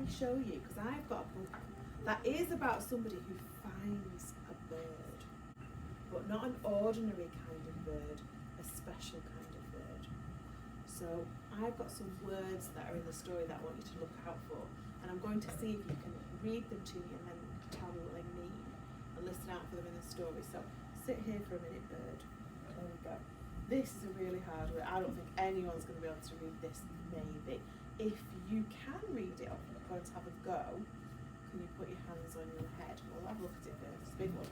me show you, because I've got a book that is about somebody who finds a bird, but not an ordinary kind of bird, a special kind of bird. So I've got some words that are in the story that I want you to look out for, and I'm going to see if you can read them to me and then tell me what they mean and listen out for them in the story. So sit here for a minute, bird. There we go. This is a really hard word. I don't think anyone's going to be able to read this, maybe. If you can read it, I'm going to have a go. Can you put your hands on your head? We'll have a look at it first. It's a big one.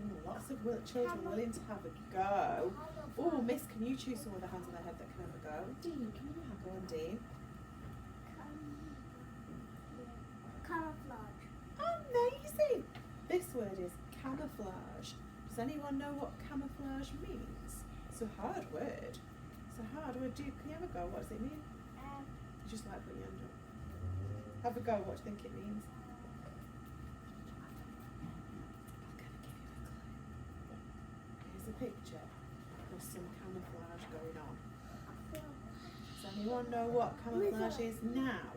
Ooh, lots of children willing to have a go. Oh, Miss, can you choose someone with their hands on their head that can have a go? Dean, can you have a go on Dean? Camouflage. Amazing! This word is camouflage. Does anyone know what camouflage means? It's a hard word. It's a hard word. Can you have a go? What does it mean? You just like put your hand up. Have a go. What do you think it means? I'm going to give you a clue. Here's a picture. There's some camouflage going on. Does anyone know what camouflage is now?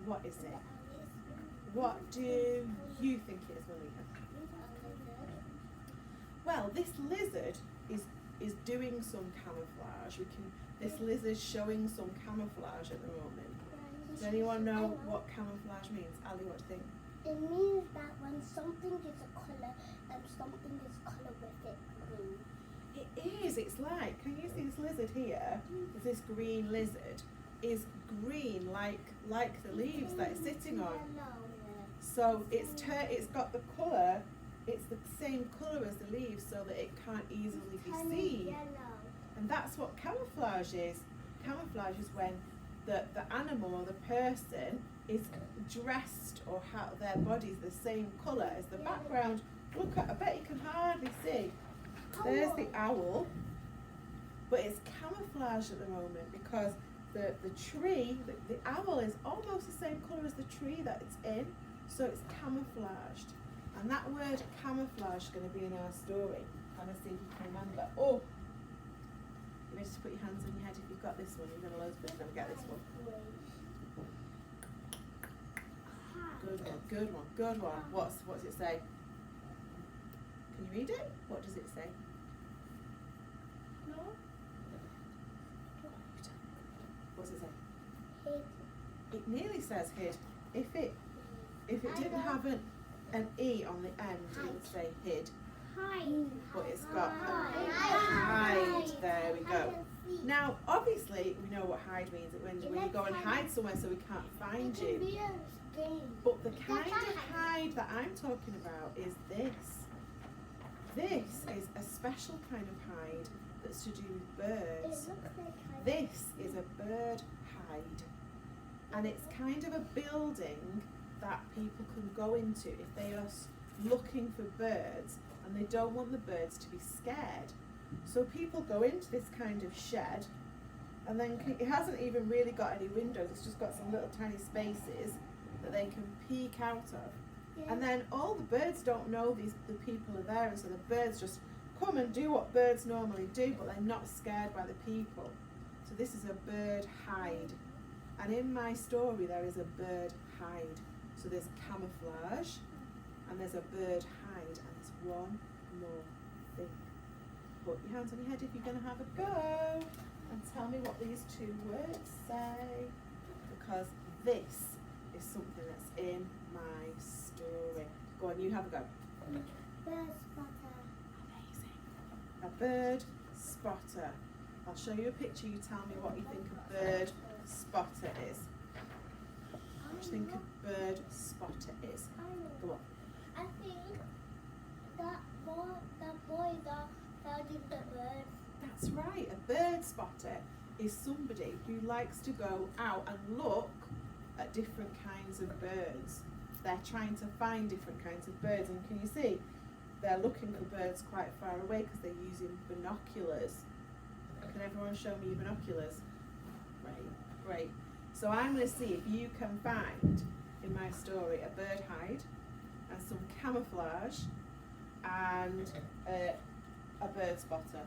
What is it? What do you think it is, Malika? Well, this lizard is doing some camouflage. This lizard's showing some camouflage at the moment. Does anyone know what camouflage means? Ali, what do you think? It means that when something is a colour and something is colour with it green. It is. It's like, can you see this lizard here? This green lizard is green like the leaves that it's sitting on. So it's got the colour. It's the same colour as the leaves, so that it can't easily be seen. And that's what camouflage is. Camouflage is when the animal or the person is dressed or how their body's the same colour as the background. Look at, I bet you can hardly see. There's the owl, but it's camouflage at the moment because the tree, the owl is almost the same colour as the tree that it's in, so it's camouflaged. And that word camouflage is going to be in our story. Kind of see if you can remember. Oh, you ready to put your hands on your head if you've got this one? You've got a load of never get this one. Good one, good one, good one. What's it say? Can you read it? What does it say? No. What's it say? Hid. It nearly says hid. If it didn't have an E on the end, it would say hid. Hide. But it's got hide. There we go. Now, obviously, we know what hide means. When you go and hide somewhere so we can't find you. But the kind of hide that I'm talking about is this. This is a special kind of hide that's to do with birds. This is a bird hide. And it's kind of a building that people can go into if they are looking for birds and they don't want the birds to be scared. So people go into this kind of shed, and then it hasn't even really got any windows, it's just got some little tiny spaces that they can peek out of. Yeah. And then all the birds don't know the people are there, and so the birds just come and do what birds normally do, but they're not scared by the people. So this is a bird hide. And in my story there is a bird hide. So there's camouflage, and there's a bird hide, and there's one more thing. Put your hands on your head if you're going to have a go, and tell me what these two words say, because this is something that's in my story. Go on, you have a go. Bird spotter. Amazing. A bird spotter. I'll show you a picture, you tell me what you think a bird spotter is. What do you think a bird spotter is? Go on. I think that boy that found the bird. That's right, a bird spotter is somebody who likes to go out and look at different kinds of birds. They're trying to find different kinds of birds, and can you see they're looking for birds quite far away because they're using binoculars. Can everyone show me your binoculars? Great. So I'm going to see if you can find in my story a bird hide and some camouflage and a bird spotter.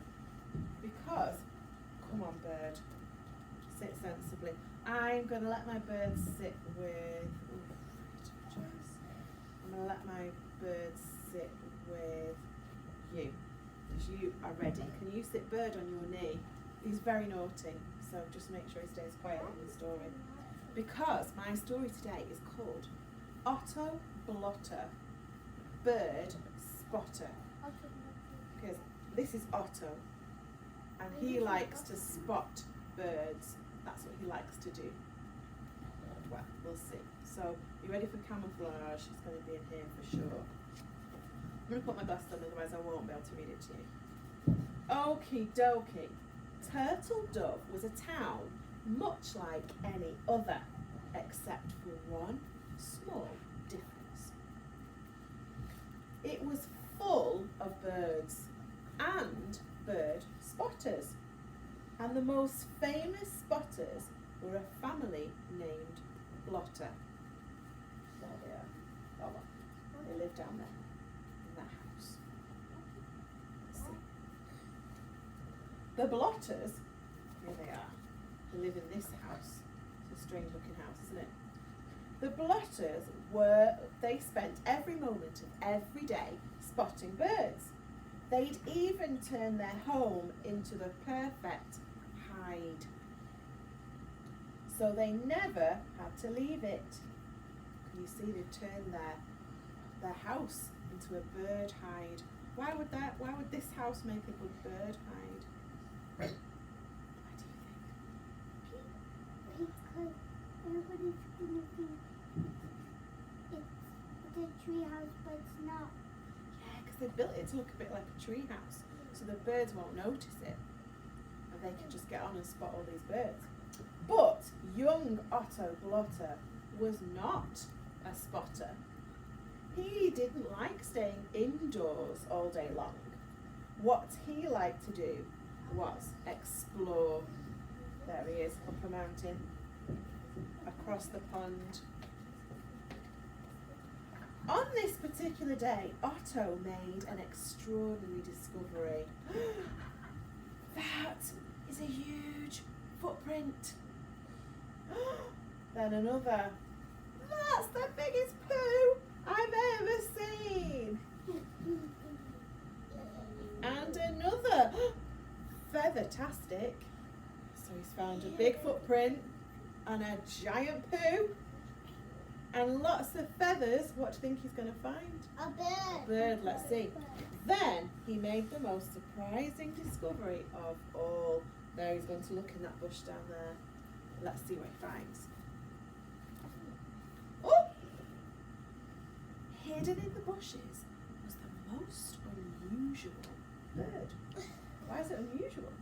Because, come on bird, sit sensibly. I'm going to let my birds sit with, I'm going to let my birds sit with you, because you are ready. Can you sit bird on your knee? He's very naughty, so just make sure he stays quiet in the story. Because my story today is called Otto Blotter, Bird Spotter. Because this is Otto, and he likes to spot birds. That's what he likes to do. Well, we'll see. So, you ready for camouflage? It's going to be in here for sure. I'm going to put my glasses on, otherwise I won't be able to read it to you. Okie dokie. Turtle Dove was a town much like any other, except for one small difference. It was full of birds and bird spotters, and the most famous spotters were a family named Blotter. There they are. Oh, well, they live down there in that house. Let's see. The Blotters, here they are. They live in this house. It's a strange looking house, isn't it? The Blotters they spent every moment of every day spotting birds. They'd even turn their home into the perfect hide. So they never had to leave it. Can you see they've turned their house into a bird hide? Why would this house make a good bird hide? Why do you think? Because everybody's gonna think it's a tree house, but it's not. Yeah, because they built it to look a bit like a tree house, so the birds won't notice it, and they can just get on and spot all these birds. But young Otto Blotter was not a spotter. He didn't like staying indoors all day long. What he liked to do was explore. There he is, up a mountain, across the pond. On this particular day, Otto made an extraordinary discovery. That is a huge footprint. Then another. That's the biggest poo I've ever seen. And another. Feather-tastic. So he's found a big footprint and a giant poo and lots of feathers. What do you think he's going to find? A bird. A bird, let's see. Then he made the most surprising discovery of all. There, he's going to look in that bush down there. Let's see what he finds. Oh! Hidden in the bushes was the most unusual bird. Why is it unusual?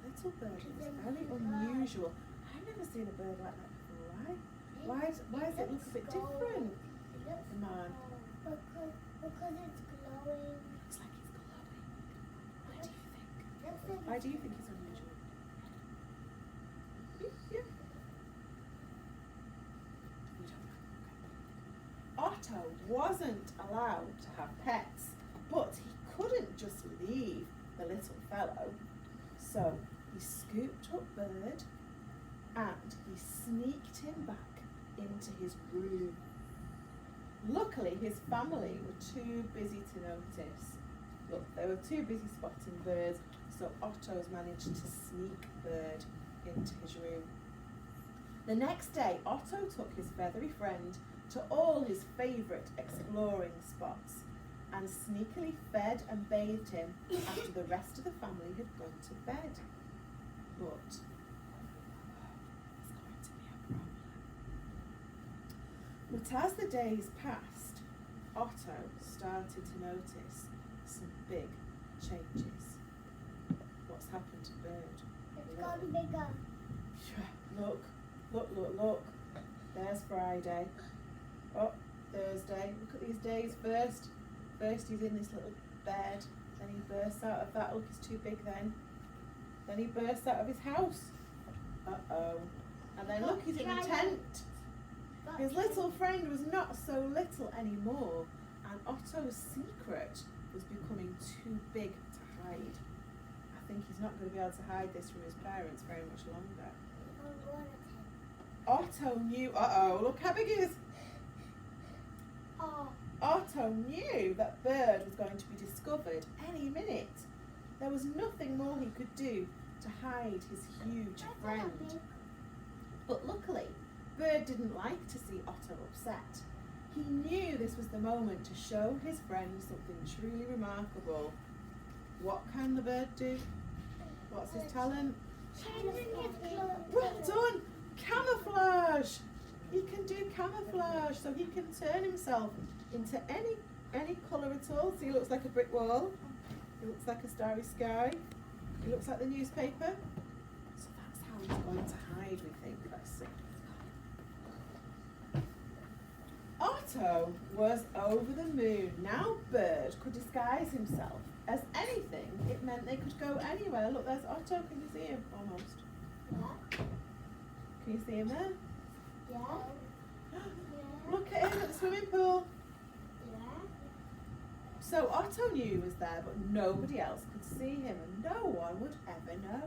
It's a little bird. It's very unusual. I've never seen a bird like that before. Why does it look a bit different? Come on. Because it's glowing. Looks like it's glowing. Why do you think it's unusual? Yeah. You don't know. Okay. Otto wasn't allowed to have pets, but he couldn't just leave the little fellow. So he scooped up Bird and he sneaked him back into his room. Luckily, his family were too busy to notice. Look, they were too busy spotting birds, so Otto's managed to sneak Bird into his room. The next day, Otto took his feathery friend to all his favourite exploring spots and sneakily fed and bathed him after the rest of the family had gone to bed. But there's going to be a problem. But as the days passed, Otto started to notice some big changes. What's happened to Bird? It's gotten bigger. Yeah, look. There's Friday. Oh, Thursday. Look at these days first. First he's in this little bed, then he bursts out of that. Look, he's too big then. Then he bursts out of his house. Uh-oh. And then look, he's in the tent. His little friend was not so little anymore, and Otto's secret was becoming too big to hide. I think he's not going to be able to hide this from his parents very much longer. I'm going Otto knew, look how big he is. Oh. Otto knew that Bird was going to be discovered any minute. There was nothing more he could do to hide his huge friend. But luckily, Bird didn't like to see Otto upset. He knew this was the moment to show his friend something truly remarkable. What can the bird do? What's his talent? Well done! Camouflage! He can do camouflage, so he can turn himself into any colour at all. So he looks like a brick wall. He looks like a starry sky. He looks like the newspaper. So that's how he's going to hide, we think. Let's see. Otto was over the moon. Now Bird could disguise himself as anything. It meant they could go anywhere. Look, there's Otto. Can you see him? Almost. Yeah. Can you see him there? Yeah. Look at him at the swimming pool. Yeah. So Otto knew he was there, but nobody else could see him, and no one would ever know.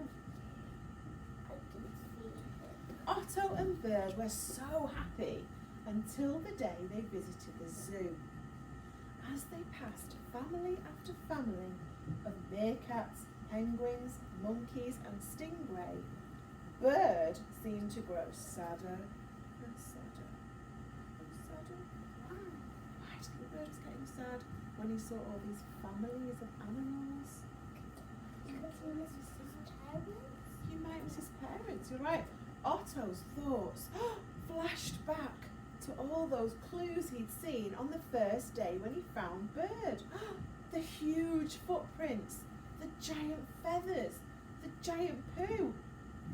I can see it. Otto and Bird were so happy until the day they visited the zoo. As they passed family after family of meerkats, penguins, monkeys and stingray, Bird seemed to grow sadder and sadder and sadder. Why do you think Bird was getting sad when he saw all these families of animals? Because he was his parents? You might miss his parents, you're right. Otto's thoughts flashed back to all those clues he'd seen on the first day when he found Bird. The huge footprints, the giant feathers, the giant poo.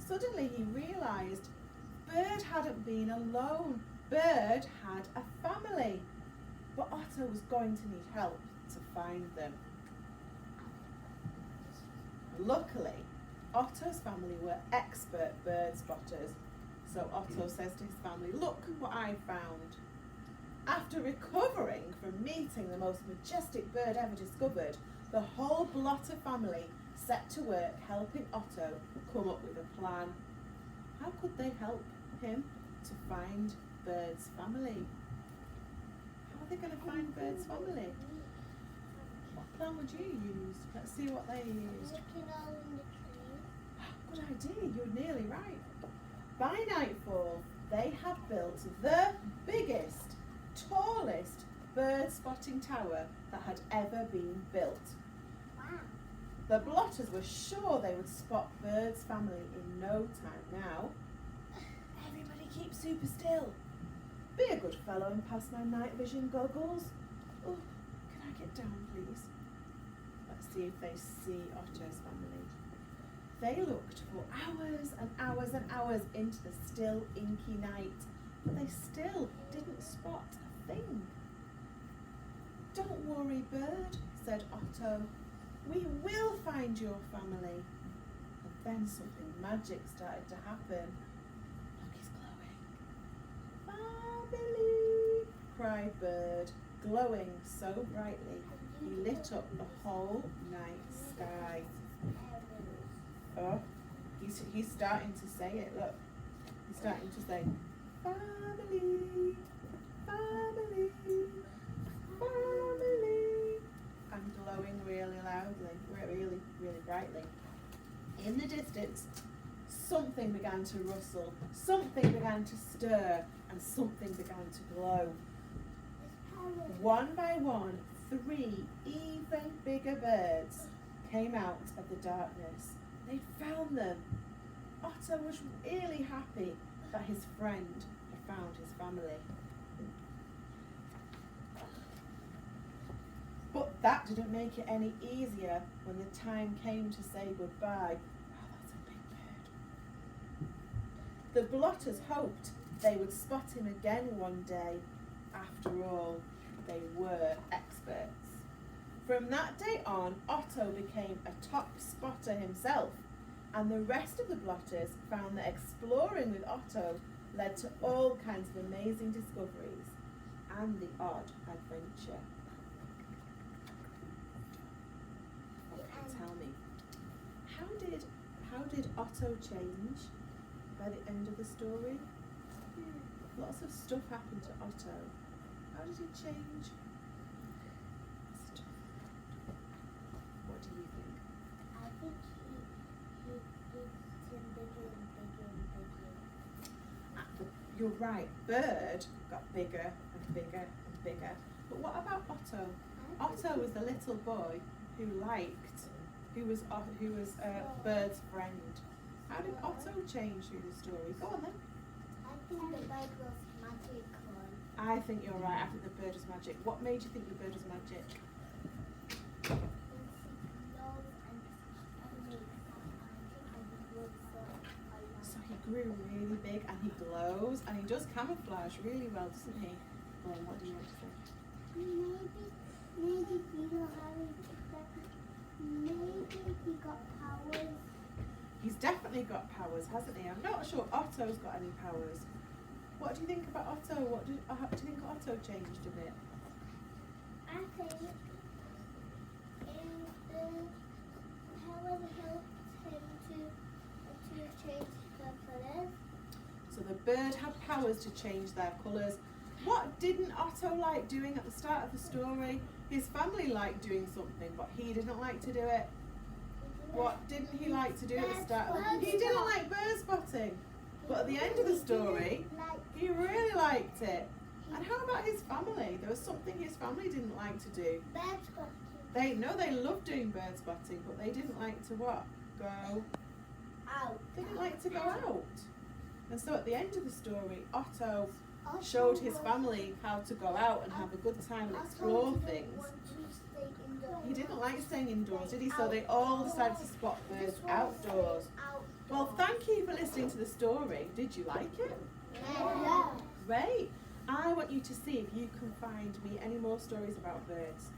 Suddenly he realised Bird hadn't been alone. Bird had a family. But Otto was going to need help to find them. Luckily, Otto's family were expert bird spotters. So Otto says to his family, "Look what I found." After recovering from meeting the most majestic bird ever discovered, the whole Blotter family set to work helping Otto come up with a plan. How could they help him to find Bird's family? How are they going to find Bird's family? What plan would you use? Let's see what they used. Looking all in the trees. Good idea, you're nearly right. By nightfall, they had built the biggest, tallest bird spotting tower that had ever been built. Wow. The Blotters were sure they would spot Bird's family in no time now. Everybody keep super still. Be a good fellow and pass my night vision goggles. Oh, can I get down, please? Let's see if they see Otto's family. They looked for hours and hours and hours into the still, inky night, but they still didn't spot a thing. "Don't worry, Bird," said Otto. "We will find your family." And then something magic started to happen. Look, he's glowing. "Family!" cried Bird, glowing so brightly he lit up the whole night sky. Oh, he's starting to say it, look. He's starting to say, "Family, family, family," and glowing really loudly, really, really brightly. In the distance, something began to rustle, something began to stir, and something began to glow. One by one, 3 even bigger birds came out of the darkness. They'd found them. Otto was really happy that his friend had found his family. But that didn't make it any easier when the time came to say goodbye. Wow, that's a big bird. The Blotters hoped they would spot him again one day. After all, they were experts. From that day on, Otto became a top spotter himself, and the rest of the Blotters found that exploring with Otto led to all kinds of amazing discoveries and the odd adventure. Okay, tell me, how did Otto change by the end of the story? Lots of stuff happened to Otto. How did he change? Stuff. What do you think? I think he turned bigger and bigger and bigger. You're right. Bird got bigger and bigger and bigger. But what about Otto? Otto was the little boy who was Bird's friend. How did Otto change through the story? Go on then. I think the bird was magical. I think you're right. I think the bird was magic. What made you think the bird was magic? So he grew really big and he glows and he does camouflage really well, doesn't he? Well, what do you want to say? Maybe he got powers. He's definitely got powers, hasn't he? I'm not sure Otto's got any powers. What do you think about Otto? Do you think Otto changed a bit? I think the powers helped him to change the colours. So the bird had powers to change their colours. What didn't Otto like doing at the start of the story? His family liked doing something, but he didn't like to do it. What didn't he like to do at the start? He didn't like bird spotting. But at the end of the story, he really liked it. And how about his family? There was something his family didn't like to do. Bird spotting. They loved doing bird spotting, but they didn't like to what? Go Out. They didn't like to go out. And so at the end of the story, Otto showed his family how to go out and have a good time and explore things. He didn't like staying indoors, did he? So they all decided to spot birds outdoors. Well, thank you for listening to the story. Did you like it? Yeah. Great. I want you to see if you can find me any more stories about birds.